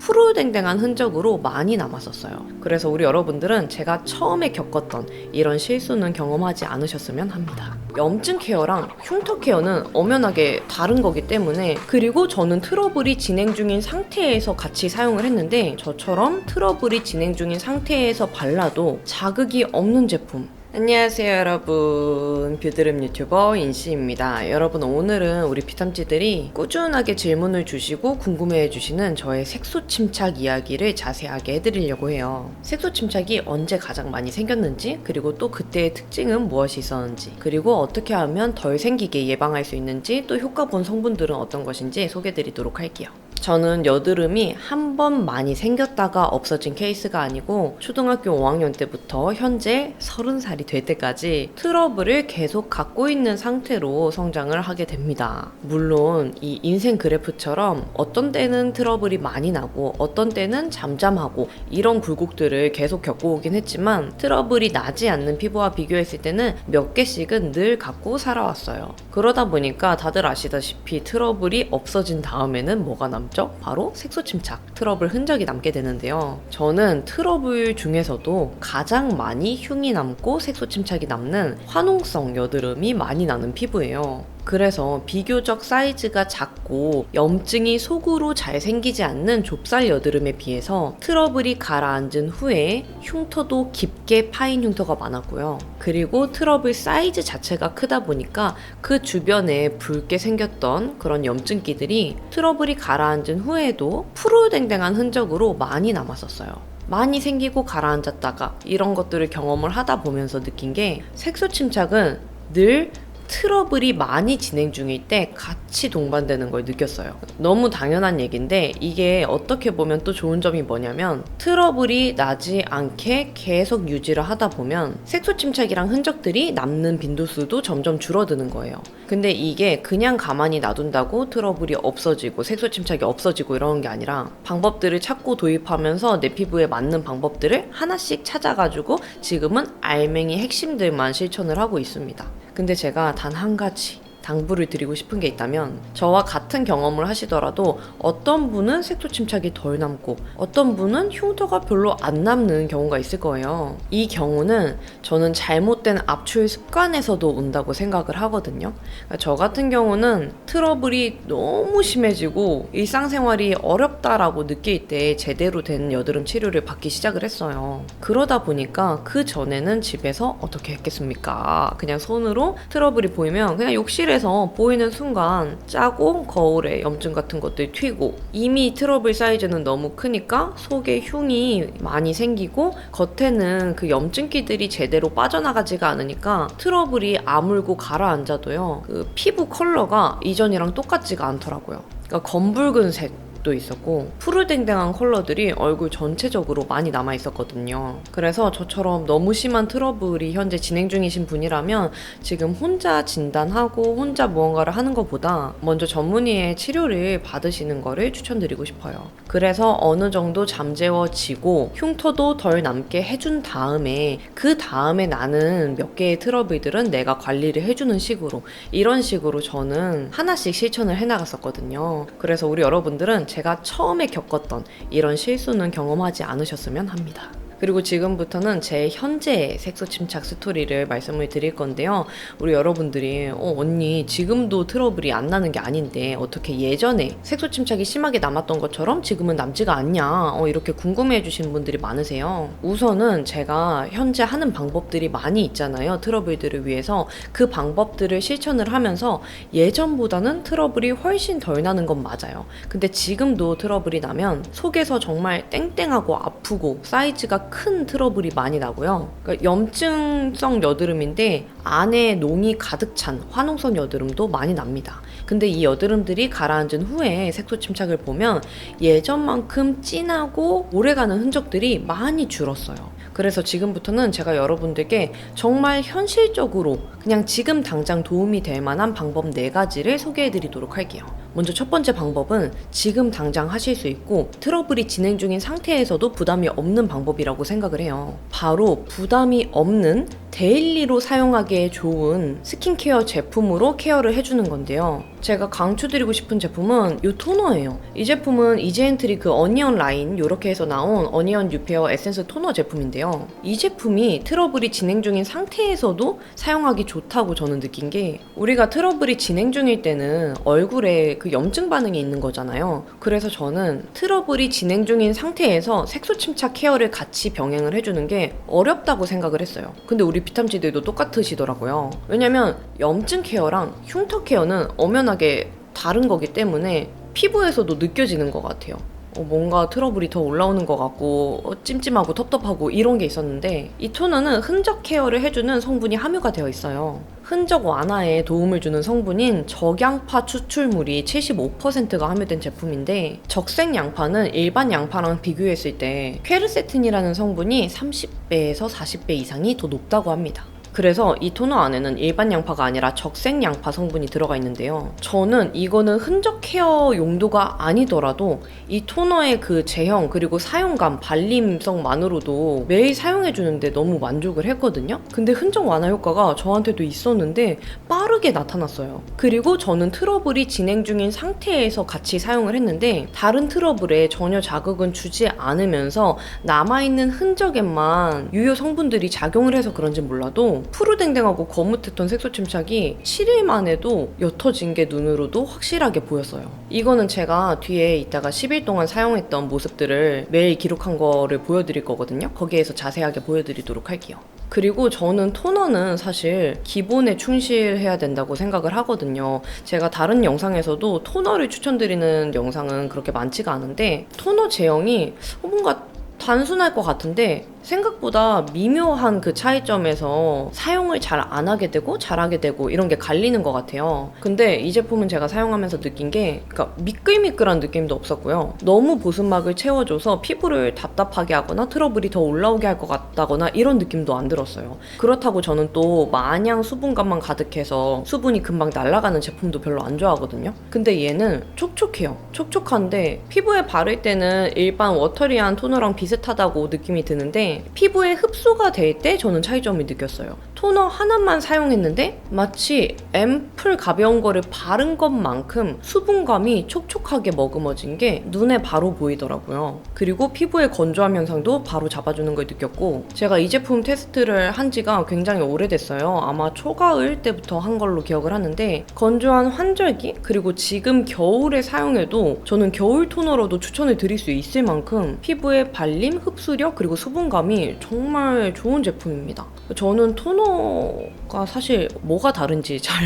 푸르댕댕한 흔적으로 많이 남았었어요. 그래서 우리 여러분들은 제가 처음에 겪었던 이런 실수는 경험하지 않으셨으면 합니다. 염증 케어랑 흉터 케어는 엄연하게 다른 거기 때문에, 그리고 저는 트러블이 진행 중인 상태에서 같이 사용을 했는데, 저처럼 트러블이 진행 중인 상태에서 발라도 자극이 없는 제품. 안녕하세요 여러분, 뷰드름 유튜버 인씨입니다. 여러분, 오늘은 우리 피탐지들이 꾸준하게 질문을 주시고 궁금해해 주시는 저의 색소 침착 이야기를 자세하게 해드리려고 해요. 색소 침착이 언제 가장 많이 생겼는지, 그리고 또 그때의 특징은 무엇이 있었는지, 그리고 어떻게 하면 덜 생기게 예방할 수 있는지, 또 효과 본 성분들은 어떤 것인지 소개해드리도록 할게요. 저는 여드름이 한 번 많이 생겼다가 없어진 케이스가 아니고, 초등학교 5학년 때부터 현재 30살이 될 때까지 트러블을 계속 갖고 있는 상태로 성장을 하게 됩니다. 물론 이 인생 그래프처럼 어떤 때는 트러블이 많이 나고 어떤 때는 잠잠하고 이런 굴곡들을 계속 겪어오긴 했지만, 트러블이 나지 않는 피부와 비교했을 때는 몇 개씩은 늘 갖고 살아왔어요. 그러다 보니까 다들 아시다시피 트러블이 없어진 다음에는 뭐가 남죠? 바로 색소 침착, 트러블 흔적이 남게 되는데요. 저는 트러블 중에서도 가장 많이 흉이 남고 색소 침착이 남는 화농성 여드름이 많이 나는 피부예요. 그래서 비교적 사이즈가 작고 염증이 속으로 잘 생기지 않는 좁쌀 여드름에 비해서 트러블이 가라앉은 후에 흉터도 깊게 파인 흉터가 많았고요. 그리고 트러블 사이즈 자체가 크다 보니까 그 주변에 붉게 생겼던 그런 염증기들이 트러블이 가라앉은 후에도 푸르댕댕한 흔적으로 많이 남았었어요. 많이 생기고 가라앉았다가 이런 것들을 경험을 하다 보면서 느낀 게, 색소 침착은 늘 트러블이 많이 진행 중일 때 같이 동반되는 걸 느꼈어요. 너무 당연한 얘기인데, 이게 어떻게 보면 또 좋은 점이 뭐냐면, 트러블이 나지 않게 계속 유지를 하다 보면 색소 침착이랑 흔적들이 남는 빈도수도 점점 줄어드는 거예요. 근데 이게 그냥 가만히 놔둔다고 트러블이 없어지고 색소 침착이 없어지고 이러는 게 아니라, 방법들을 찾고 도입하면서 내 피부에 맞는 방법들을 하나씩 찾아가지고 지금은 알맹이 핵심들만 실천을 하고 있습니다. 근데 제가 단 한 가지 당부를 드리고 싶은 게 있다면, 저와 같은 경험을 하시더라도 어떤 분은 색소 침착이 덜 남고 어떤 분은 흉터가 별로 안 남는 경우가 있을 거예요. 이 경우는 저는 잘못된 압출 습관에서도 온다고 생각을 하거든요. 그러니까 저 같은 경우는 트러블이 너무 심해지고 일상생활이 어렵다라고 느낄 때 제대로 된 여드름 치료를 받기 시작을 했어요. 그러다 보니까 그 전에는 집에서 어떻게 했겠습니까? 그냥 손으로 트러블이 보이면 그냥 욕실에 보이는 순간 짜고 거울에 염증 같은 것들 튀고, 이미 트러블 사이즈는 너무 크니까 속에 흉이 많이 생기고 겉에는 그 염증기들이 제대로 빠져나가지가 않으니까 트러블이 아물고 가라앉아도요, 그 피부 컬러가 이전이랑 똑같지가 않더라고요. 그러니까 검붉은색 도 있었고 푸르댕댕한 컬러들이 얼굴 전체적으로 많이 남아 있었거든요. 그래서 저처럼 너무 심한 트러블이 현재 진행 중이신 분이라면 지금 혼자 진단하고 혼자 무언가를 하는 것보다 먼저 전문의의 치료를 받으시는 거를 추천드리고 싶어요. 그래서 어느 정도 잠재워지고 흉터도 덜 남게 해준 다음에, 그 다음에 나는 몇 개의 트러블들은 내가 관리를 해주는 식으로, 이런 식으로 저는 하나씩 실천을 해나갔었거든요. 그래서 우리 여러분들은 제가 처음에 겪었던 이런 실수는 경험하지 않으셨으면 합니다. 그리고 지금부터는 제 현재의 색소 침착 스토리를 말씀을 드릴 건데요. 우리 여러분들이 언니 지금도 트러블이 안 나는 게 아닌데 어떻게 예전에 색소 침착이 심하게 남았던 것처럼 지금은 남지가 않냐, 이렇게 궁금해 해주시는 분들이 많으세요. 우선은 제가 현재 하는 방법들이 많이 있잖아요. 트러블들을 위해서. 그 방법들을 실천을 하면서 예전보다는 트러블이 훨씬 덜 나는 건 맞아요. 근데 지금도 트러블이 나면 속에서 정말 땡땡하고 아프고 사이즈가 큰 트러블이 많이 나고요. 그러니까 염증성 여드름인데 안에 농이 가득 찬 화농성 여드름도 많이 납니다. 근데 이 여드름들이 가라앉은 후에 색소 침착을 보면 예전만큼 진하고 오래가는 흔적들이 많이 줄었어요. 그래서 지금부터는 제가 여러분들께 정말 현실적으로 그냥 지금 당장 도움이 될 만한 방법 4가지를 소개해 드리도록 할게요. 먼저 첫 번째 방법은 지금 당장 하실 수 있고 트러블이 진행 중인 상태에서도 부담이 없는 방법이라고 생각을 해요. 바로 부담이 없는 데일리로 사용하기에 좋은 스킨케어 제품으로 케어를 해주는 건데요. 제가 강추드리고 싶은 제품은 이 토너예요. 이 제품은 이지엔트리 그 어니언 라인 이렇게 해서 나온 어니언 뉴페어 에센스 토너 제품인데요. 이 제품이 트러블이 진행 중인 상태에서도 사용하기 좋다고 저는 느낀 게, 우리가 트러블이 진행 중일 때는 얼굴에 그 염증 반응이 있는 거잖아요. 그래서 저는 트러블이 진행 중인 상태에서 색소 침착 케어를 같이 병행을 해주는 게 어렵다고 생각을 했어요. 근데 우리 비탐지들도 똑같으시더라고요. 왜냐면 염증 케어랑 흉터 케어는 엄연하게 다른 거기 때문에 피부에서도 느껴지는 것 같아요. 뭔가 트러블이 더 올라오는 것 같고 찜찜하고 텁텁하고 이런 게 있었는데, 이 토너는 흔적 케어를 해주는 성분이 함유가 되어 있어요. 흔적 완화에 도움을 주는 성분인 적양파 추출물이 75%가 함유된 제품인데, 적색 양파는 일반 양파랑 비교했을 때 퀘르세틴이라는 성분이 30배에서 40배 이상이 더 높다고 합니다. 그래서 이 토너 안에는 일반 양파가 아니라 적색 양파 성분이 들어가 있는데요. 저는 이거는 흔적 케어 용도가 아니더라도 이 토너의 그 제형 그리고 사용감, 발림성만으로도 매일 사용해주는데 너무 만족을 했거든요. 근데 흔적 완화 효과가 저한테도 있었는데 빠르게 나타났어요. 그리고 저는 트러블이 진행 중인 상태에서 같이 사용을 했는데 다른 트러블에 전혀 자극은 주지 않으면서 남아있는 흔적에만 유효 성분들이 작용을 해서 그런지 몰라도 푸르댕댕하고 거뭇했던 색소 침착이 7일 만에도 옅어진 게 눈으로도 확실하게 보였어요. 이거는 제가 뒤에 이따가 10일 동안 사용했던 모습들을 매일 기록한 거를 보여드릴 거거든요. 거기에서 자세하게 보여드리도록 할게요. 그리고 저는 토너는 사실 기본에 충실해야 된다고 생각을 하거든요. 제가 다른 영상에서도 토너를 추천드리는 영상은 그렇게 많지가 않은데, 토너 제형이 뭔가 단순할 것 같은데 생각보다 미묘한 그 차이점에서 사용을 잘 안 하게 되고 잘하게 되고 이런 게 갈리는 것 같아요. 근데 이 제품은 제가 사용하면서 느낀 게, 그러니까 미끌미끌한 느낌도 없었고요. 너무 보습막을 채워줘서 피부를 답답하게 하거나 트러블이 더 올라오게 할 것 같다거나 이런 느낌도 안 들었어요. 그렇다고 저는 또 마냥 수분감만 가득해서 수분이 금방 날아가는 제품도 별로 안 좋아하거든요. 근데 얘는 촉촉해요. 촉촉한데 피부에 바를 때는 일반 워터리한 토너랑 비슷하다고 느낌이 드는데, 피부에 흡수가 될 때 저는 차이점을 느꼈어요. 토너 하나만 사용했는데 마치 앰플 가벼운 거를 바른 것만큼 수분감이 촉촉하게 머금어진 게 눈에 바로 보이더라고요. 그리고 피부의 건조함 현상도 바로 잡아주는 걸 느꼈고, 제가 이 제품 테스트를 한 지가 굉장히 오래됐어요. 아마 초가을 때부터 한 걸로 기억을 하는데, 건조한 환절기 그리고 지금 겨울에 사용해도 저는 겨울 토너로도 추천을 드릴 수 있을 만큼 피부의 발림, 흡수력 그리고 수분감이 정말 좋은 제품입니다. 저는 토너가 사실 뭐가 다른지 잘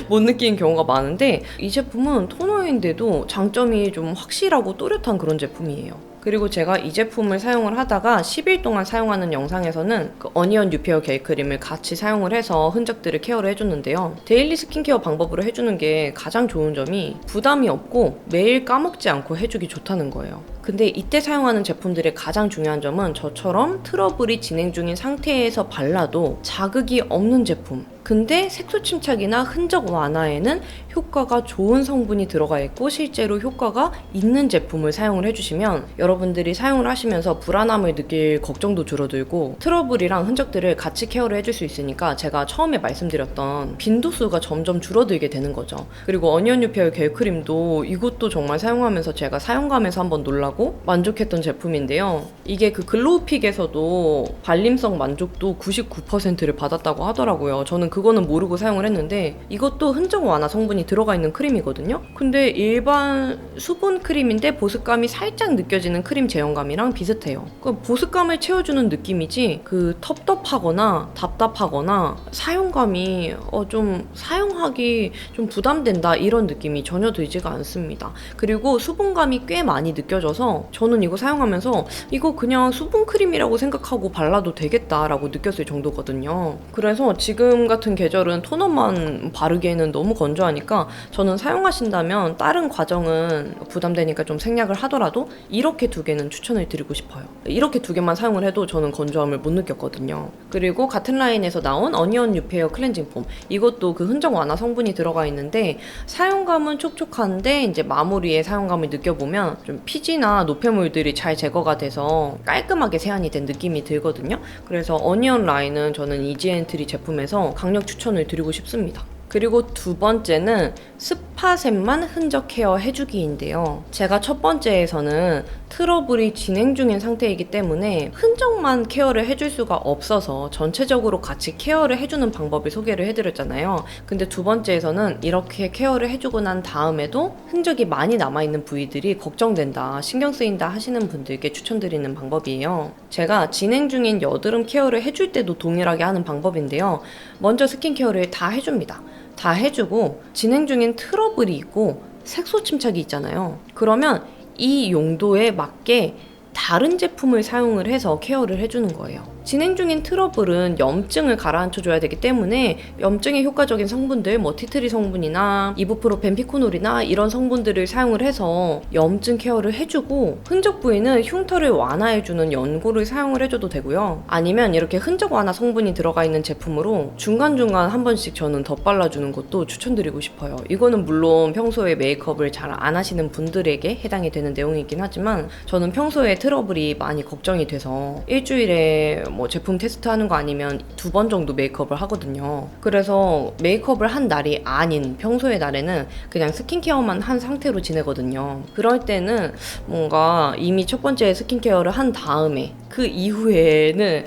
못 느끼는 경우가 많은데, 이 제품은 토너인데도 장점이 좀 확실하고 또렷한 그런 제품이에요. 그리고 제가 이 제품을 사용을 하다가 10일 동안 사용하는 영상에서는 그 어니언 뉴페어 게이크림을 같이 사용을 해서 흔적들을 케어를 해줬는데요. 데일리 스킨케어 방법으로 해주는 게 가장 좋은 점이 부담이 없고 매일 까먹지 않고 해주기 좋다는 거예요. 근데 이때 사용하는 제품들의 가장 중요한 점은 저처럼 트러블이 진행 중인 상태에서 발라도 자극이 없는 제품, 근데 색소 침착이나 흔적 완화에는 효과가 좋은 성분이 들어가 있고 실제로 효과가 있는 제품을 사용을 해주시면 여러분들이 사용을 하시면서 불안함을 느낄 걱정도 줄어들고 트러블이랑 흔적들을 같이 케어를 해줄 수 있으니까 제가 처음에 말씀드렸던 빈도수가 점점 줄어들게 되는 거죠. 그리고 어니언 뉴페어 겔크림도 이것도 정말 사용하면서 제가 사용감에서 한번 놀라고 만족했던 제품인데요. 이게 그 글로우픽에서도 발림성 만족도 99%를 받았다고 하더라고요. 저는 그거는 모르고 사용을 했는데 이것도 흔적 완화 성분이 들어가 있는 크림이거든요. 근데 일반 수분 크림인데 보습감이 살짝 느껴지는 크림 제형감이랑 비슷해요. 그 보습감을 채워주는 느낌이지 그 텁텁하거나 답답하거나 사용감이 좀 사용하기 좀 부담된다 이런 느낌이 전혀 들지가 않습니다. 그리고 수분감이 꽤 많이 느껴져서 저는 이거 사용하면서 이거 그냥 수분 크림이라고 생각하고 발라도 되겠다라고 느꼈을 정도거든요. 그래서 지금 같은 같은 계절은 토너만 바르기에는 너무 건조하니까 저는 사용하신다면 다른 과정은 부담되니까 좀 생략을 하더라도 이렇게 두 개는 추천을 드리고 싶어요. 이렇게 두 개만 사용을 해도 저는 건조함을 못 느꼈거든요. 그리고 같은 라인에서 나온 어니언 뉴페어 클렌징 폼, 이것도 그 흔적 완화 성분이 들어가 있는데 사용감은 촉촉한데 이제 마무리에 사용감을 느껴보면 좀 피지나 노폐물들이 잘 제거가 돼서 깔끔하게 세안이 된 느낌이 들거든요. 그래서 어니언 라인은 저는 이지엔트리 제품에서 강력 추천을 드리고 싶습니다. 그리고 두 번째는 스파셋만 흔적 케어 해주기인데요. 제가 첫 번째에서는 트러블이 진행 중인 상태이기 때문에 흔적만 케어를 해줄 수가 없어서 전체적으로 같이 케어를 해주는 방법을 소개를 해드렸잖아요. 근데 두 번째에서는 이렇게 케어를 해주고 난 다음에도 흔적이 많이 남아있는 부위들이 걱정된다, 신경 쓰인다 하시는 분들께 추천드리는 방법이에요. 제가 진행 중인 여드름 케어를 해줄 때도 동일하게 하는 방법인데요. 먼저 스킨케어를 다 해줍니다. 다 해주고 진행 중인 트러블이 있고 색소 침착이 있잖아요. 그러면 이 용도에 맞게 다른 제품을 사용을 해서 케어를 해주는 거예요. 진행 중인 트러블은 염증을 가라앉혀줘야 되기 때문에 염증에 효과적인 성분들, 뭐 티트리 성분이나 이부프로펜, 피코놀이나 이런 성분들을 사용을 해서 염증 케어를 해주고, 흔적 부위는 흉터를 완화해주는 연고를 사용을 해줘도 되고요. 아니면 이렇게 흔적 완화 성분이 들어가 있는 제품으로 중간중간 한 번씩 저는 덧발라주는 것도 추천드리고 싶어요. 이거는 물론 평소에 메이크업을 잘 안 하시는 분들에게 해당이 되는 내용이긴 하지만 저는 평소에 트러블이 많이 걱정이 돼서 일주일에 뭐 제품 테스트하는 거 아니면 2번 정도 메이크업을 하거든요. 그래서 메이크업을 한 날이 아닌 평소의 날에는 그냥 스킨케어만 한 상태로 지내거든요. 그럴 때는 뭔가 이미 첫 번째 스킨케어를 한 다음에 그 이후에는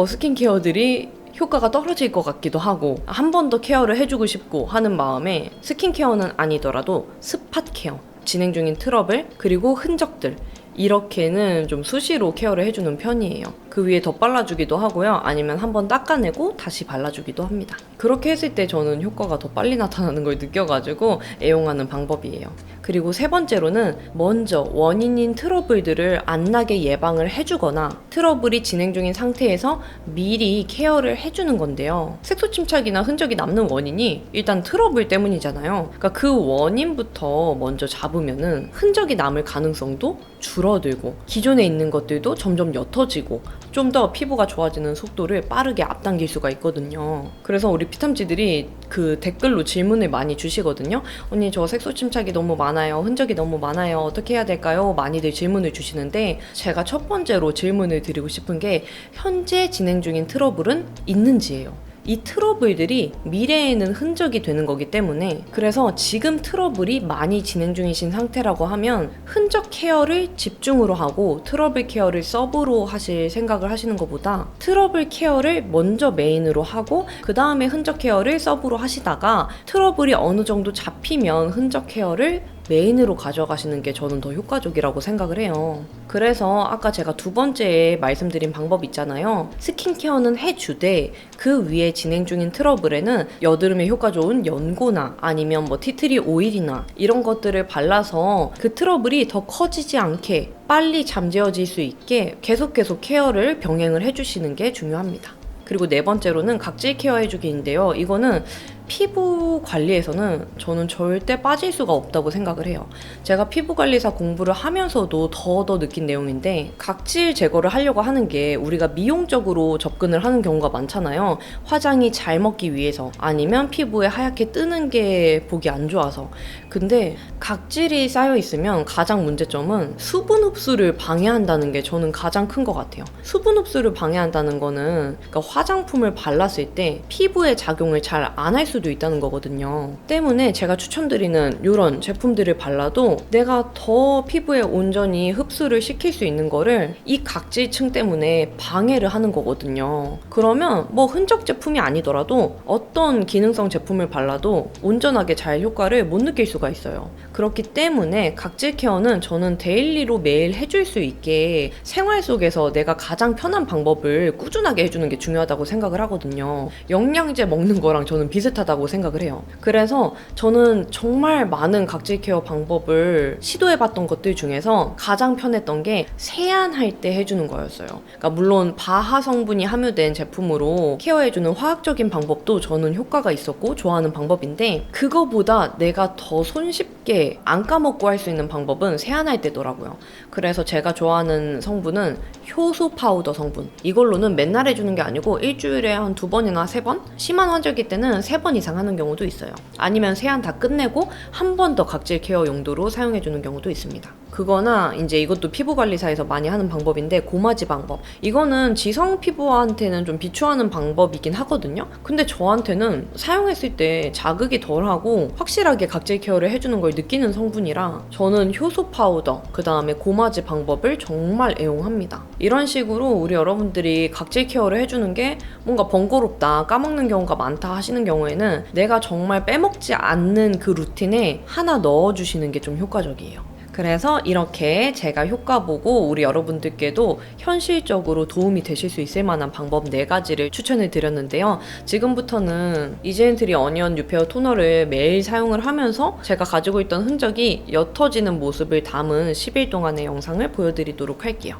스킨케어들이 효과가 떨어질 것 같기도 하고 한 번 더 케어를 해주고 싶고 하는 마음에 스킨케어는 아니더라도 스팟 케어, 진행 중인 트러블, 그리고 흔적들, 이렇게는 좀 수시로 케어를 해주는 편이에요. 그 위에 더 발라주기도 하고요. 아니면 한번 닦아내고 다시 발라주기도 합니다. 그렇게 했을 때 저는 효과가 더 빨리 나타나는 걸 느껴가지고 애용하는 방법이에요. 그리고 세 번째로는 먼저 원인인 트러블들을 안 나게 예방을 해주거나 트러블이 진행 중인 상태에서 미리 케어를 해주는 건데요. 색소 침착이나 흔적이 남는 원인이 일단 트러블 때문이잖아요. 그러니까 그 원인부터 먼저 잡으면은 흔적이 남을 가능성도 줄어들고 기존에 있는 것들도 점점 옅어지고 좀 더 피부가 좋아지는 속도를 빠르게 앞당길 수가 있거든요. 그래서 우리 피탐지들이 그 댓글로 질문을 많이 주시거든요. 언니, 저 색소 침착이 너무 많아요. 흔적이 너무 많아요. 어떻게 해야 될까요? 많이들 질문을 주시는데 제가 첫 번째로 질문을 드리고 싶은 게 현재 진행 중인 트러블은 있는지예요. 이 트러블들이 미래에는 흔적이 되는 거기 때문에, 그래서 지금 트러블이 많이 진행 중이신 상태라고 하면 흔적 케어를 집중으로 하고 트러블 케어를 서브로 하실 생각을 하시는 것보다 트러블 케어를 먼저 메인으로 하고 그 다음에 흔적 케어를 서브로 하시다가 트러블이 어느 정도 잡히면 흔적 케어를 메인으로 가져가시는 게 저는 더 효과적이라고 생각을 해요. 그래서 아까 제가 두 번째에 말씀드린 방법 있잖아요. 스킨케어는 해주되 그 위에 진행 중인 트러블에는 여드름에 효과 좋은 연고나 아니면 뭐 티트리 오일이나 이런 것들을 발라서 그 트러블이 더 커지지 않게 빨리 잠재워질 수 있게 계속 케어를 병행을 해주시는 게 중요합니다. 그리고 네 번째로는 각질 케어 해주기인데요. 이거는 피부 관리에서는 저는 절대 빠질 수가 없다고 생각을 해요. 제가 피부관리사 공부를 하면서도 더 느낀 내용인데, 각질 제거를 하려고 하는 게 우리가 미용적으로 접근을 하는 경우가 많잖아요. 화장이 잘 먹기 위해서, 아니면 피부에 하얗게 뜨는 게 보기 안 좋아서. 근데 각질이 쌓여 있으면 가장 문제점은 수분 흡수를 방해한다는 게 저는 가장 큰 것 같아요. 수분 흡수를 방해한다는 거는 그러니까 화장품을 발랐을 때 피부에 작용을 잘 안 할 수도 있다는 거거든요. 때문에 제가 추천드리는 이런 제품들을 발라도 내가 더 피부에 온전히 흡수를 시킬 수 있는 거를 이 각질층 때문에 방해를 하는 거거든요. 그러면 뭐 흔적 제품이 아니더라도 어떤 기능성 제품을 발라도 온전하게 잘 효과를 못 느낄 수가 있어요. 그렇기 때문에 각질 케어는 저는 데일리로 매일 해줄 수 있게 생활 속에서 내가 가장 편한 방법을 꾸준하게 해주는 게 중요하다고 생각을 하거든요. 영양제 먹는 거랑 저는 비슷하다고 생각을 해요. 그래서 저는 정말 많은 각질 케어 방법을 시도해봤던 것들 중에서 가장 편했던 게 세안할 때 해주는 거였어요. 그러니까 물론 바하 성분이 함유된 제품으로 케어해주는 화학적인 방법도 저는 효과가 있었고 좋아하는 방법인데, 그거보다 내가 더 손쉽게 안 까먹고 할 수 있는 방법은 세안할 때더라고요. 그래서 제가 좋아하는 성분은 효소 파우더 성분. 이걸로는 맨날 해주는 게 아니고 일주일에 한 2번이나 3번? 심한 환절기 때는 3번 이상 하는 경우도 있어요. 아니면 세안 다 끝내고 한 번 더 각질 케어 용도로 사용해주는 경우도 있습니다. 그거나 이제 이것도 피부관리사에서 많이 하는 방법인데, 고마지 방법. 이거는 지성 피부한테는 좀 비추하는 방법이긴 하거든요. 근데 저한테는 사용했을 때 자극이 덜하고 확실하게 각질 케어를 해주는 걸 느끼는 성분이라 저는 효소 파우더, 그 다음에 고마지 방법을 정말 애용합니다. 이런 식으로 우리 여러분들이 각질 케어를 해주는 게 뭔가 번거롭다, 까먹는 경우가 많다 하시는 경우에는 내가 정말 빼먹지 않는 그 루틴에 하나 넣어주시는 게 좀 효과적이에요. 그래서 이렇게 제가 효과 보고 우리 여러분들께도 현실적으로 도움이 되실 수 있을 만한 방법 4가지를 추천을 드렸는데요. 지금부터는 이지엔트리 어니언 뉴페어 토너를 매일 사용을 하면서 제가 가지고 있던 흔적이 옅어지는 모습을 담은 10일 동안의 영상을 보여드리도록 할게요.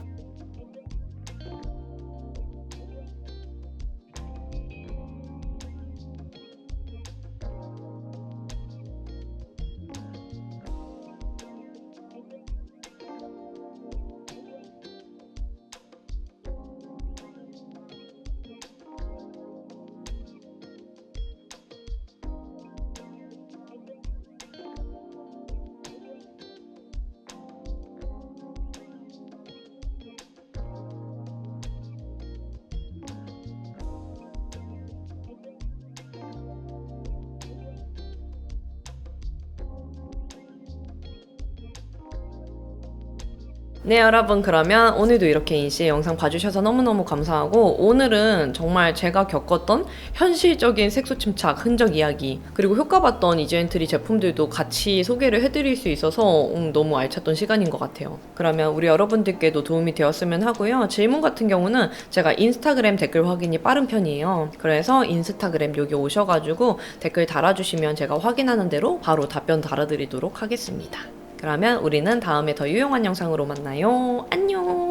네, 여러분, 그러면 오늘도 이렇게 인씨 영상 봐주셔서 너무너무 감사하고, 오늘은 정말 제가 겪었던 현실적인 색소 침착 흔적 이야기, 그리고 효과 봤던 이지엔트리 제품들도 같이 소개를 해드릴 수 있어서 너무 알찼던 시간인 것 같아요. 그러면 우리 여러분들께도 도움이 되었으면 하고요. 질문 같은 경우는 제가 인스타그램 댓글 확인이 빠른 편이에요. 그래서 인스타그램 여기 오셔가지고 댓글 달아주시면 제가 확인하는 대로 바로 답변 달아드리도록 하겠습니다. 그러면 우리는 다음에 더 유용한 영상으로 만나요. 안녕!